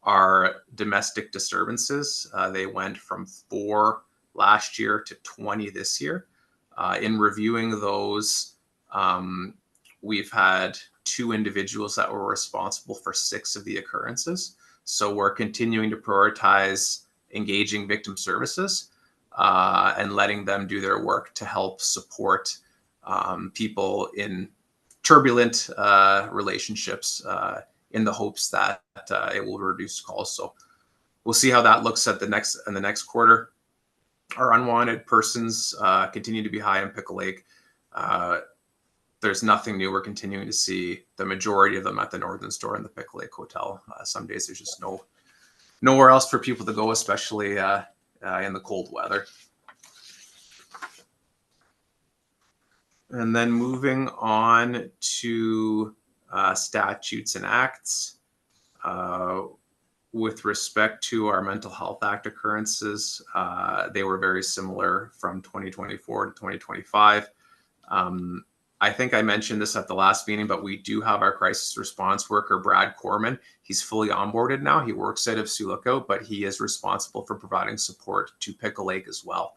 are domestic disturbances. They went from 4 last year to 20 this year. In reviewing those, we've had 2 individuals that were responsible for 6 of the occurrences. So we're continuing to prioritize engaging victim services and letting them do their work to help support people in turbulent relationships in the hopes that it will reduce calls. So we'll see how that looks in the next quarter. Our unwanted persons continue to be high in Pickle Lake. There's nothing new. We're continuing to see the majority of them at the Northern Store and the Pickle Lake Hotel. Some days there's just nowhere else for people to go, especially in the cold weather. And then moving on to statutes and acts. With respect to our Mental Health Act occurrences, they were very similar from 2024 to 2025. I think I mentioned this at the last meeting, but we do have our crisis response worker, Brad Corman. He's fully onboarded now. He works out of Sioux Lookout, but he is responsible for providing support to Pickle Lake as well.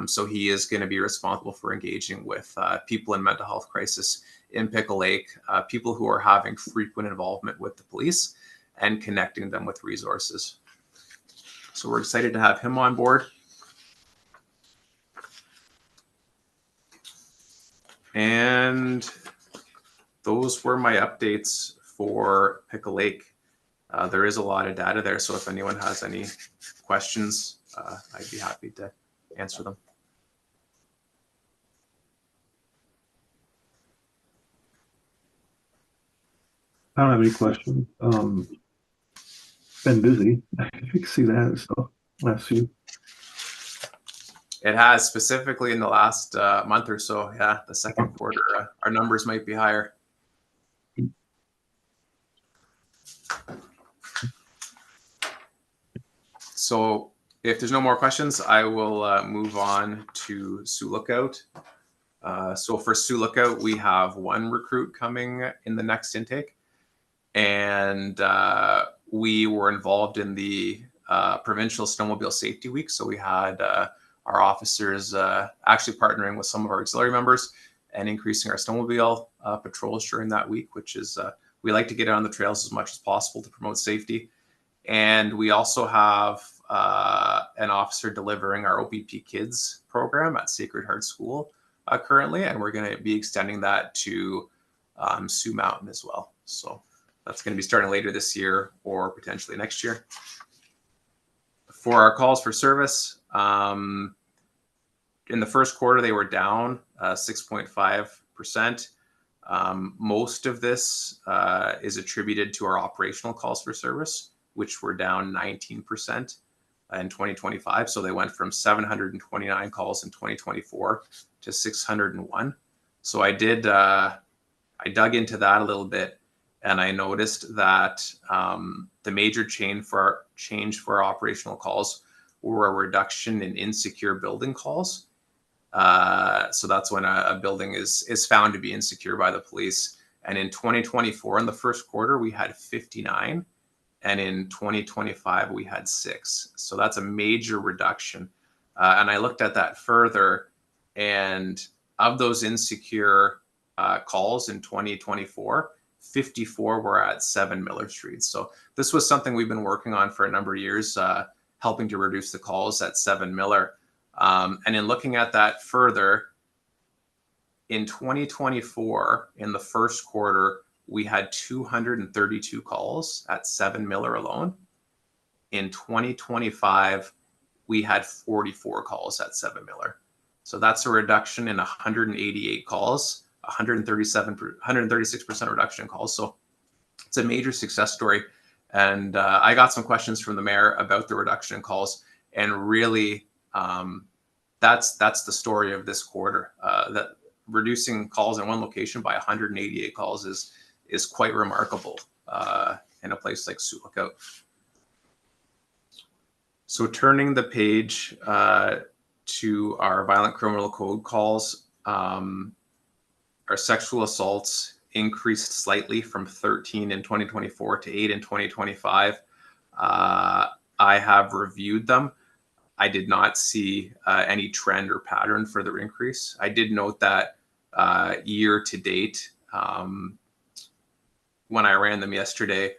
So he is going to be responsible for engaging with people in mental health crisis in Pickle Lake, people who are having frequent involvement with the police, and connecting them with resources. So we're excited to have him on board. And those were my updates for Pickle Lake. There is a lot of data there, so if anyone has any questions, I'd be happy to answer them. I don't have any questions. Been busy. You can see that stuff last few. It has, specifically in the last month or so. Yeah, the second quarter, our numbers might be higher. So if there's no more questions, I will move on to Sioux Lookout. So for Sioux Lookout, we have 1 recruit coming in the next intake. And we were involved in the Provincial Snowmobile Safety Week. So we had our officers actually partnering with some of our auxiliary members and increasing our snowmobile patrols during that week, which is, we like to get out on the trails as much as possible to promote safety. And we also have an officer delivering our OPP Kids program at Sacred Heart School currently, and we're going to be extending that to Sioux Mountain as well. So that's going to be starting later this year or potentially next year. For our calls for service, in the first quarter, they were down 6.5%. Most of this is attributed to our operational calls for service, which were down 19% in 2025. So they went from 729 calls in 2024 to 601. So I dug into that a little bit, and I noticed that the major change for our operational calls were a reduction in insecure building calls. So that's when a building is found to be insecure by the police. And in 2024, in the first quarter, we had 59. And in 2025, we had 6. So that's a major reduction. And I looked at that further, and of those insecure calls in 2024, 54 were at 7 Miller Street. So this was something we've been working on for a number of years, helping to reduce the calls at 7 Miller. And in looking at that further, in 2024, in the first quarter, we had 232 calls at 7 Miller alone. In 2025, we had 44 calls at 7 Miller. So that's a reduction in 188 calls, 136% reduction in calls. So it's a major success story. And I got some questions from the mayor about the reduction in calls. And really, that's the story of this quarter. That reducing calls in one location by 188 calls is quite remarkable in a place like Sioux Lookout. So turning the page to our violent criminal code calls, our sexual assaults increased slightly from 13 in 2024 to 8 in 2025. I have reviewed them. I did not see any trend or pattern for the increase. I did note that year to date, when I ran them yesterday,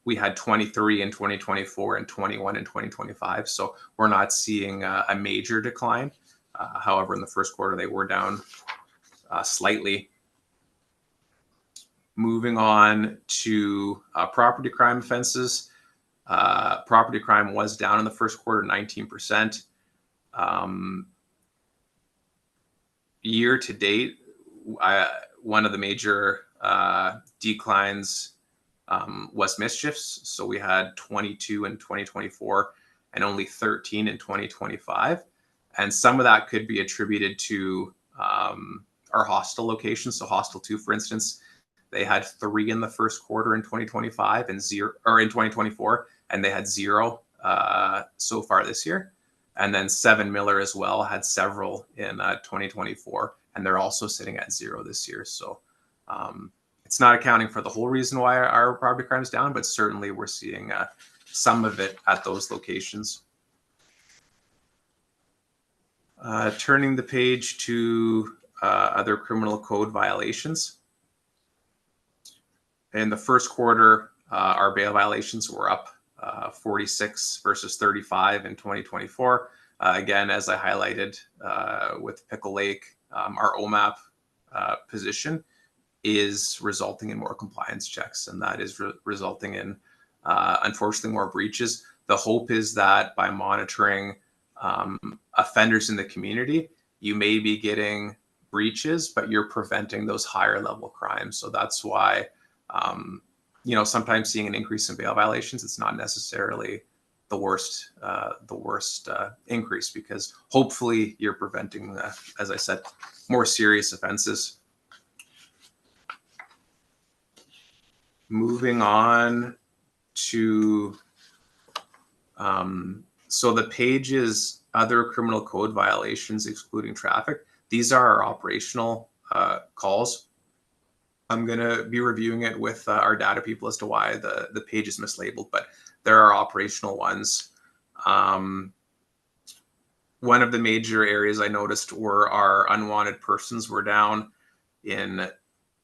we had 23 in 2024 and 21 in 2025. So we're not seeing a major decline. However, in the first quarter, they were down slightly. Moving on to property crime offenses. Property crime was down in the first quarter, 19%. Year to date, one of the major declines was mischiefs. So we had 22 in 2024 and only 13 in 2025. And some of that could be attributed to our hostel locations. So Hostel 2, for instance, they had 3 in the first quarter in 2025 and 0, or in 2024, and they had 0 so far this year. And then 7 Miller as well had several in 2024, and they're also sitting at 0 this year. So it's not accounting for the whole reason why our property crime is down, but certainly we're seeing some of it at those locations. Turning the page to other criminal code violations. In the first quarter, our bail violations were up 46 versus 35 in 2024. Again, as I highlighted with Pickle Lake, our OMAP position is resulting in more compliance checks, and that is resulting in, unfortunately, more breaches. The hope is that by monitoring offenders in the community, you may be getting breaches, but you're preventing those higher level crimes. So that's why sometimes seeing an increase in bail violations, it's not necessarily the worst increase, because hopefully you're preventing, as I said, more serious offenses. Moving on to, so the pages, other criminal code violations excluding traffic. These are our operational calls. I'm going to be reviewing it with our data people as to why the page is mislabeled, but there are operational ones. One of the major areas I noticed were our unwanted persons were down. In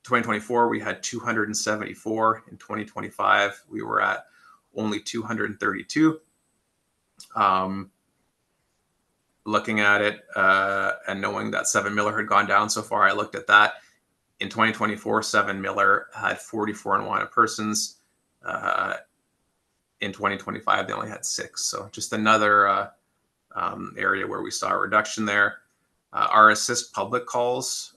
2024, we had 274. In 2025, we were at only 232. Looking at it and knowing that 7 Miller had gone down so far, I looked at that. In 2024, 7 Miller had 44 unwanted persons. In 2025, they only had 6. So just another area where we saw a reduction there. Our assist public calls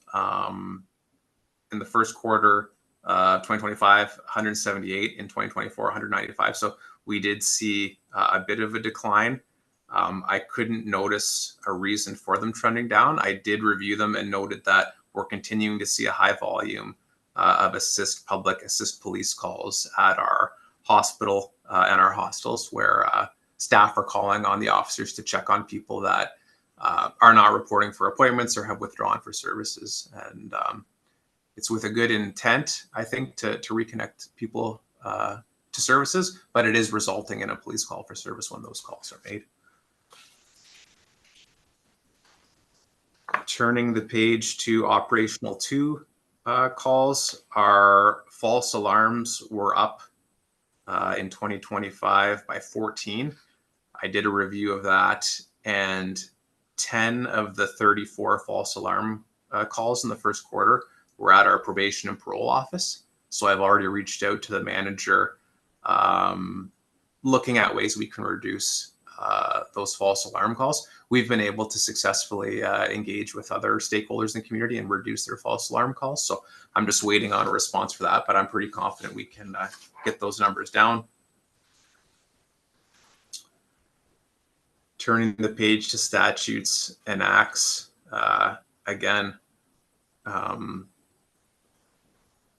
in the first quarter, 2025, 178. In 2024, 195. So we did see a bit of a decline. I couldn't notice a reason for them trending down. I did review them and noted that we're continuing to see a high volume of assist police calls at our hospital and our hostels, where staff are calling on the officers to check on people that are not reporting for appointments or have withdrawn for services. And it's with a good intent, I think, to reconnect people to services, but it is resulting in a police call for service when those calls are made. Turning the page to operational 2 calls, our false alarms were up in 2025 by 14. I did a review of that, and 10 of the 34 false alarm calls in the first quarter were at our probation and parole office. So I've already reached out to the manager looking at ways we can reduce those false alarm calls. We've been able to successfully engage with other stakeholders in the community and reduce their false alarm calls. So I'm just waiting on a response for that, but I'm pretty confident we can get those numbers down. Turning the page to statutes and acts, again,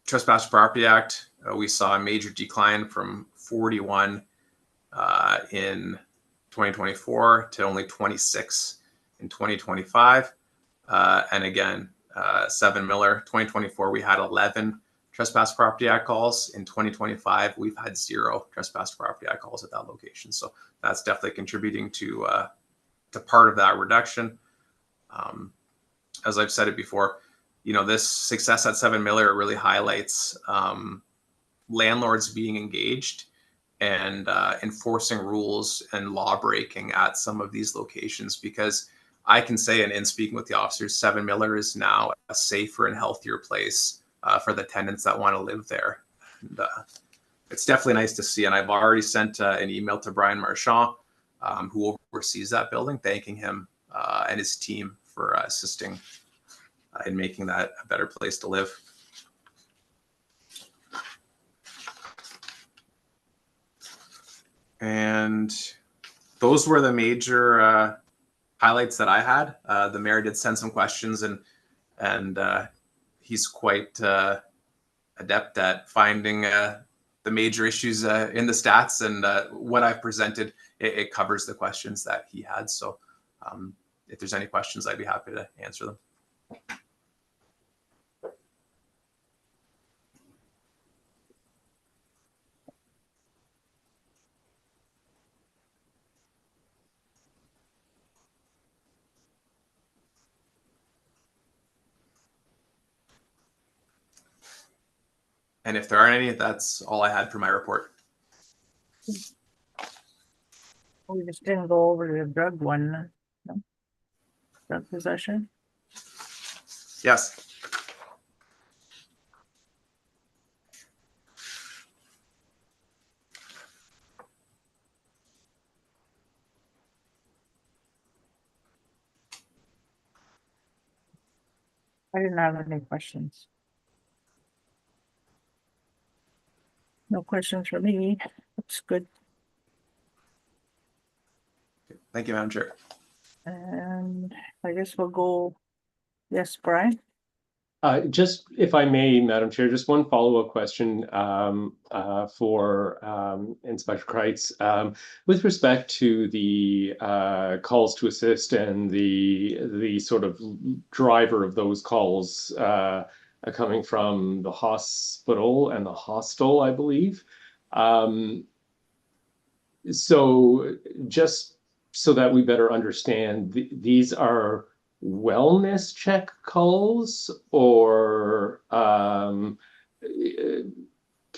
Trespass Property Act, we saw a major decline from 41 in 2024 to only 26 in 2025. And again, 7 Miller, 2024, we had 11. Trespass Property Act calls. In 2025, we've had 0 Trespass Property Act calls at that location. So that's definitely contributing to part of that reduction. As I've said it before, this success at 7 Miller really highlights landlords being engaged and enforcing rules and law breaking at some of these locations, because I can say, and in speaking with the officers, 7 Miller is now a safer and healthier place for the tenants that want to live there. And, it's definitely nice to see. And I've already sent an email to Brian Marchand, who oversees that building, thanking him and his team for assisting in making that a better place to live. And those were the major highlights that I had. The mayor did send some questions, and he's quite adept at finding the major issues in the stats, and what I've presented, it covers the questions that he had. So if there's any questions, I'd be happy to answer them. And if there aren't any, that's all I had for my report. We just didn't go over the drug one, no? Drug possession. Yes. I didn't have any questions. No questions for me. Looks good. Thank you, Madam Chair. And I guess we'll go. Yes, Brian. Just if I may, Madam Chair, just one follow-up question for Inspector Kreitz. With respect to the calls to assist and the sort of driver of those calls coming from the hospital and the hostel, I believe. So just so that we better understand, these are wellness check calls, or can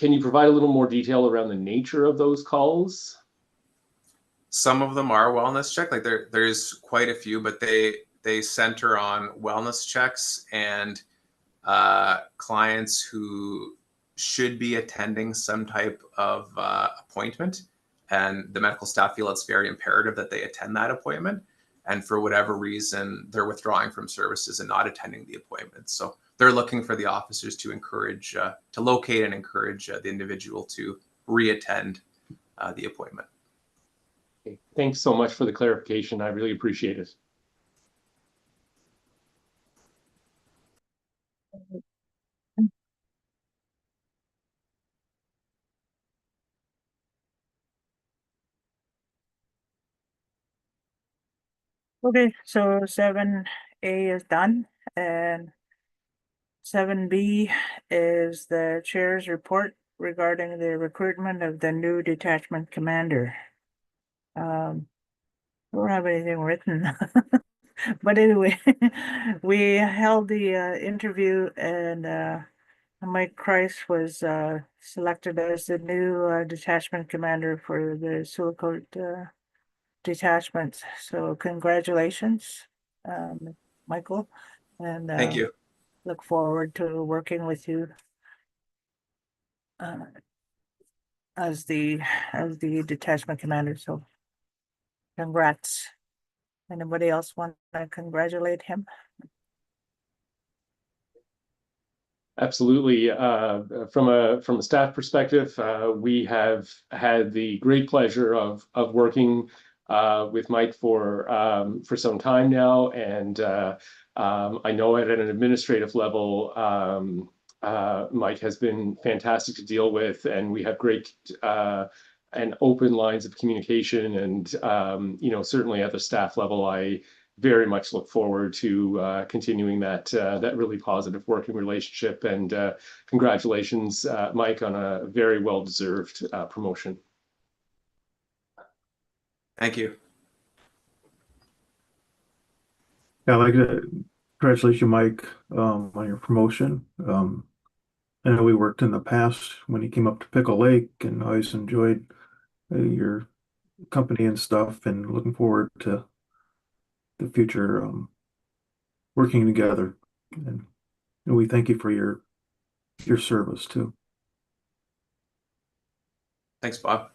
you provide a little more detail around the nature of those calls? Some of them are wellness check. Like there's quite a few, but they center on wellness checks and clients who should be attending some type of appointment, and the medical staff feel it's very imperative that they attend that appointment. And for whatever reason, they're withdrawing from services and not attending the appointment. So they're looking for the officers to encourage, to locate and encourage the individual to reattend the appointment. Okay. Thanks so much for the clarification. I really appreciate it. Okay, so 7A is done, and 7B is the chair's report regarding the recruitment of the new detachment commander. I don't have anything written, but anyway, we held the interview, and Mike Kreitz was selected as the new detachment commander for the Sioux detachment. So congratulations, Michael, and Thank you. look forward to working with you as the detachment commander. So congrats. Anybody else want to congratulate him? Absolutely. From a staff perspective, we have had the great pleasure of working with Mike for some time now, and I know at an administrative level, Mike has been fantastic to deal with, and we have great and open lines of communication. And certainly at the staff level, I very much look forward to continuing that really positive working relationship. And congratulations, Mike, on a very well-deserved promotion. Thank you. Yeah, I'd like to congratulate you, Mike, on your promotion. I know we worked in the past when you came up to Pickle Lake, and I always enjoyed your company and stuff, and looking forward to the future working together. And we thank you for your service too. Thanks, Bob.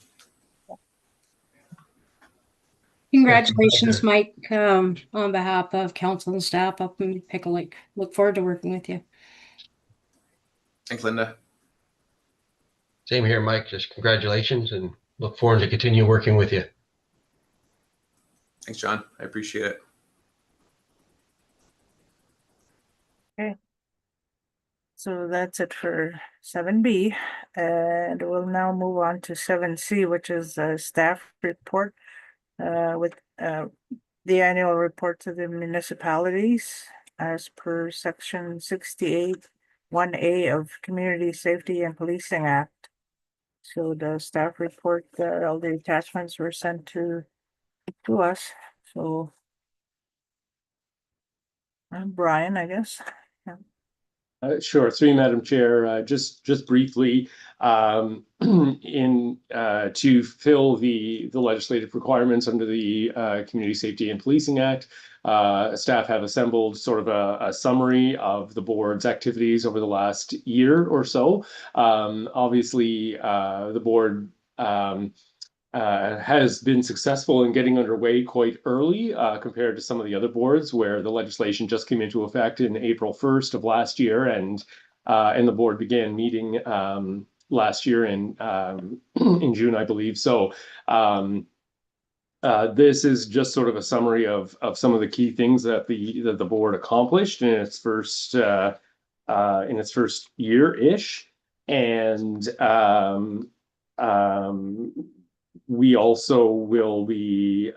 Congratulations, Mike, on behalf of council and staff up in Pickle Lake. Look forward to working with you. Thanks, Linda. Same here, Mike. Just congratulations and look forward to continue working with you. Thanks, John. I appreciate it. Okay. So that's it for 7B, and we'll now move on to 7C, which is a staff report with the annual report to the municipalities as per section 68 1A of Community Safety and Policing Act. So the staff report, all the attachments were sent to us. So Brian, I guess. Sure. Through you, Madam Chair, just briefly, in to fill the legislative requirements under the Community Safety and Policing Act, staff have assembled sort of a summary of the board's activities over the last year or so. Obviously, the board has been successful in getting underway quite early compared to some of the other boards where the legislation just came into effect in April 1st of last year, and the board began meeting last year in June, I believe. So this is just sort of a summary of some of the key things that the board accomplished in its first year-ish, and we also will be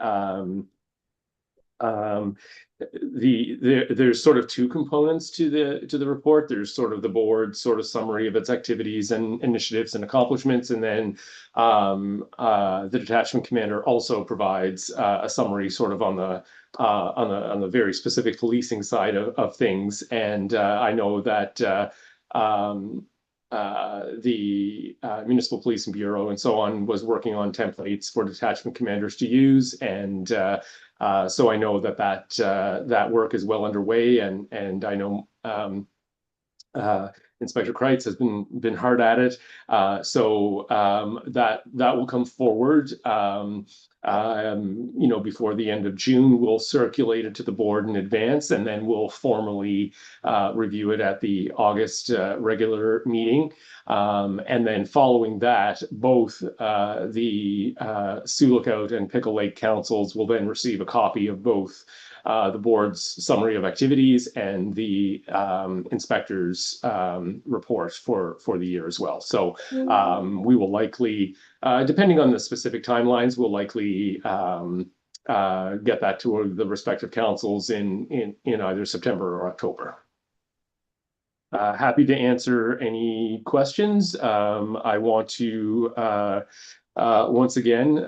there's sort of two components to the report. There's sort of the board sort of summary of its activities and initiatives and accomplishments, and then the detachment commander also provides a summary sort of on the very specific policing side of things. And I know that the Municipal Policing Bureau and so on was working on templates for detachment commanders to use, and so I know that work is well underway, and I know Inspector Kreitz has been hard at it, so that will come forward. Before the end of June, we'll circulate it to the board in advance, and then we'll formally review it at the August regular meeting. And then following that, both the Sioux Lookout and Pickle Lake councils will then receive a copy of both the board's summary of activities and the inspector's report for the year as well. So we will likely, depending on the specific timelines, we'll likely get that to the respective councils in either September or October. Happy to answer any questions. I want to once again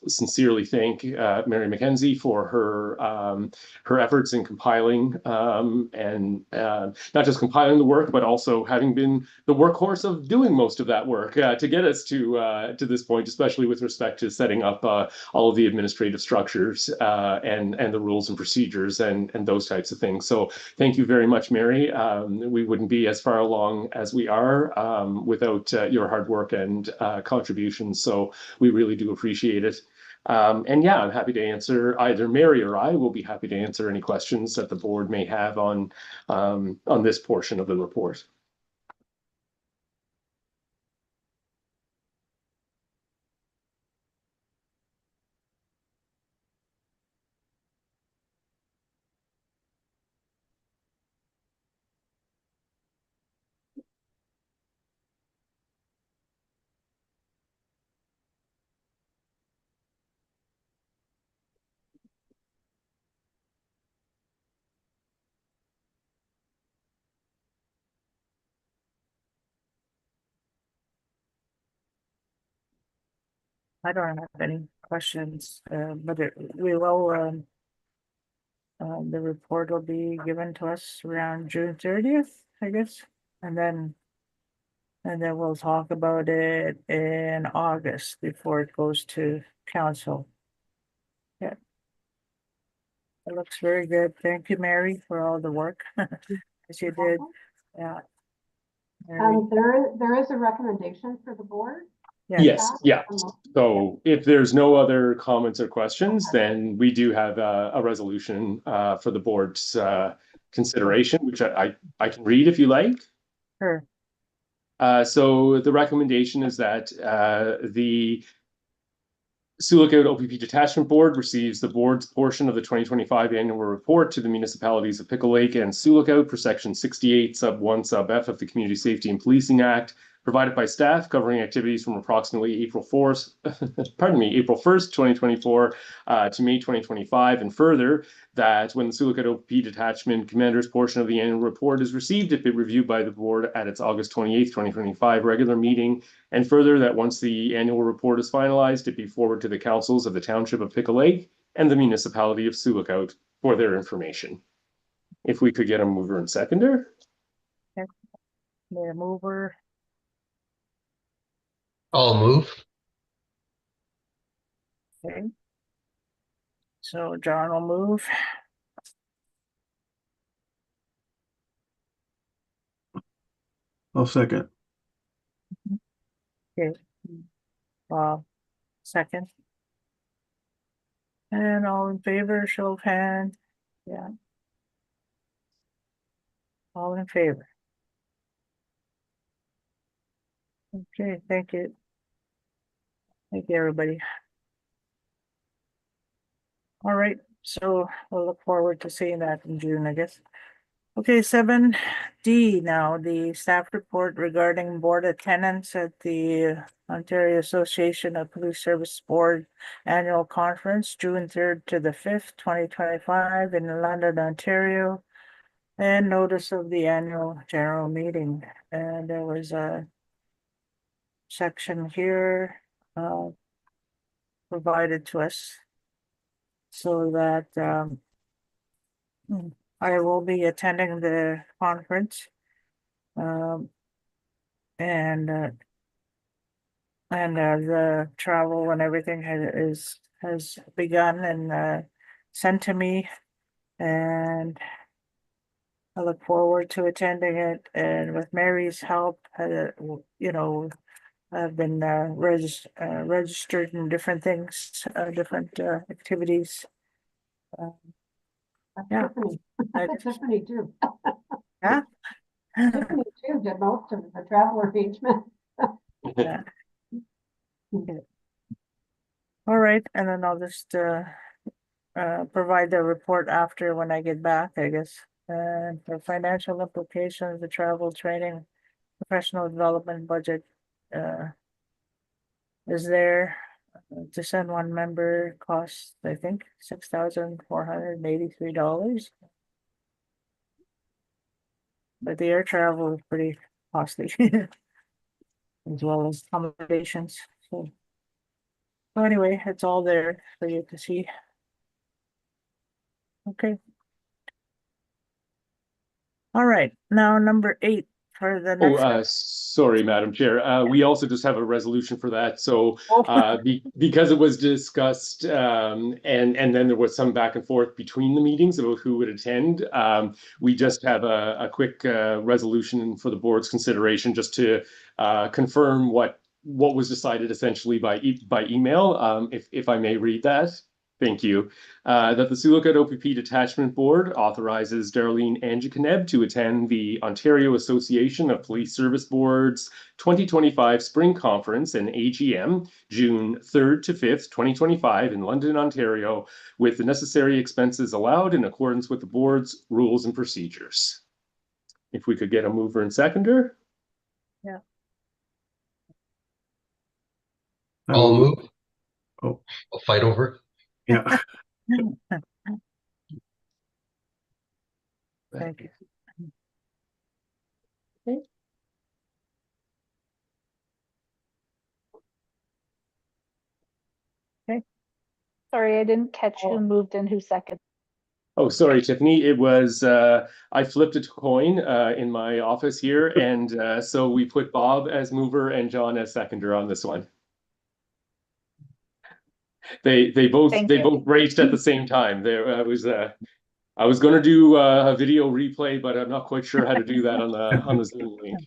sincerely thank Mary McKenzie for her efforts in compiling and not just compiling the work, but also having been the workhorse of doing most of that work to get us to this point, especially with respect to setting up all of the administrative structures and the rules and procedures and those types of things. So thank you very much, Mary. We wouldn't be as far along as we are without your hard work and contributions. So we really do appreciate it. And yeah, I'm happy to answer, either Mary or I will be happy to answer any questions that the board may have on this portion of the report. I don't have any questions, but we will, the report will be given to us around June 30th, I guess. And then we'll talk about it in August before it goes to council. Yeah. It looks very good. Thank you, Mary, for all the work that you did. Yeah. Mary, There is a recommendation for the board. yeah. Yes, yeah. So if there's no other comments or questions, then we do have a resolution for the board's consideration, which I can read if you like. Sure. So the recommendation is that the Sioux Lookout OPP Detachment Board receives the board's portion of the 2025 annual report to the municipalities of Pickle Lake and Sioux Lookout for section 68 sub 1 sub F of the Community Safety and Policing Act, provided by staff covering activities from approximately April 1st, 2024 to May 2025, and further that when the Sioux Lookout OPP Detachment Commander's portion of the annual report is received, it be reviewed by the board at its August 28th, 2025 regular meeting, and further that once the annual report is finalized, it be forwarded to the councils of the Township of Pickle Lake and the municipality of Sioux Lookout for their information. If we could get a mover and seconder. The mover. I'll move. Okay. So John will move. I'll second. Okay. Second. And all in favor, show of hand. Yeah. All in favor. Okay, thank you. Thank you, everybody. All right, so we'll look forward to seeing that in June, I guess. Okay, 7D now, the staff report regarding board attendance at the Ontario Association of Police Service Board Annual Conference, June 3rd to the 5th, 2025 in London, Ontario, and notice of the annual general meeting. And there was a section here provided to us so that I will be attending the conference. And the travel and everything has begun and sent to me, and I look forward to attending it. And with Mary's help, you know, I've been registered in different things, different activities. Yeah. Tiffany. I- Tiffany too. Yeah. Tiffany too did most of the travel arrangement. Yeah. Okay. All right, and then I'll just provide the report after when I get back, I guess. And for financial implications, the travel, training, professional development budget is there to send one member costs, I think, $6,483. But the air travel is pretty costly as well as accommodations. So anyway, it's all there for you to see. Okay. All right, now number 8 for the next. Sorry, Madam Chair. We also just have a resolution for that. So Oh. because it was discussed and then there was some back and forth between the meetings about who would attend, we just have a quick resolution for the board's consideration just to confirm what was decided essentially by email. If I may read that. Thank you. That the Sioux Lookout OPP Detachment Board authorizes Darlene Angikaneb to attend the Ontario Association of Police Service Boards 2025 Spring Conference and AGM, June 3rd to 5th, 2025 in London, Ontario, with the necessary expenses allowed in accordance with the board's rules and procedures. If we could get a mover and seconder. Yeah. I'll move. Oh. I'll fight over it. Yeah. Thank you. Okay. Sorry, I didn't catch who Oh. moved and who seconded. Oh, sorry, Tiffany. It was I flipped a coin in my office here, and so we put Bob as mover and John as seconder on this one. They both Thank they you. both raced at the same time. There I was going to do a video replay, but I'm not quite sure how to do that on the Zoom link.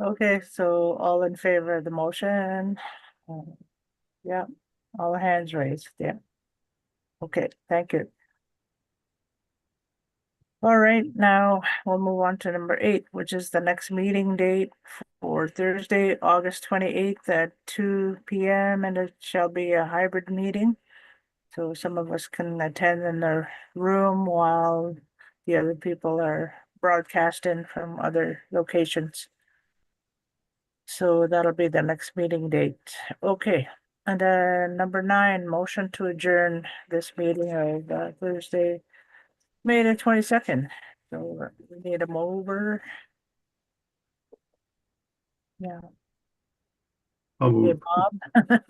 Okay, so all in favor of the motion? Yeah, all hands raised, yeah. Okay, thank you. All right, now we'll move on to number 8, which is the next meeting date for Thursday, August 28th at 2 p.m. and it shall be a hybrid meeting. So some of us can attend in the room while the other people are broadcasting from other locations. So that'll be the next meeting date. Okay, and then number 9, motion to adjourn this meeting of Thursday, May the 22nd. So we need a mover. Yeah, I'll okay, move. Bob.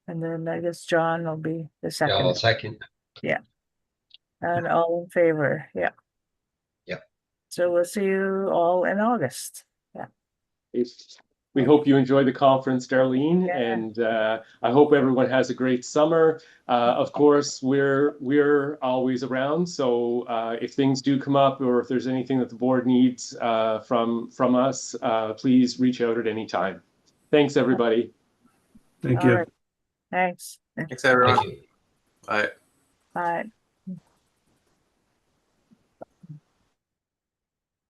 And then I guess John will be the Yeah, I'll second. second. And all in favor, yeah. Yep. So we'll see you all in August. We hope you enjoy the conference, Darlene, Yeah. and I hope everyone has a great summer. Of course, we're always around, so if things do come up or if there's anything that the board needs from us, please reach out at any time. Thanks, everybody. Thank All you. right. Thanks. Thanks, everyone. Thank you. Bye. Bye.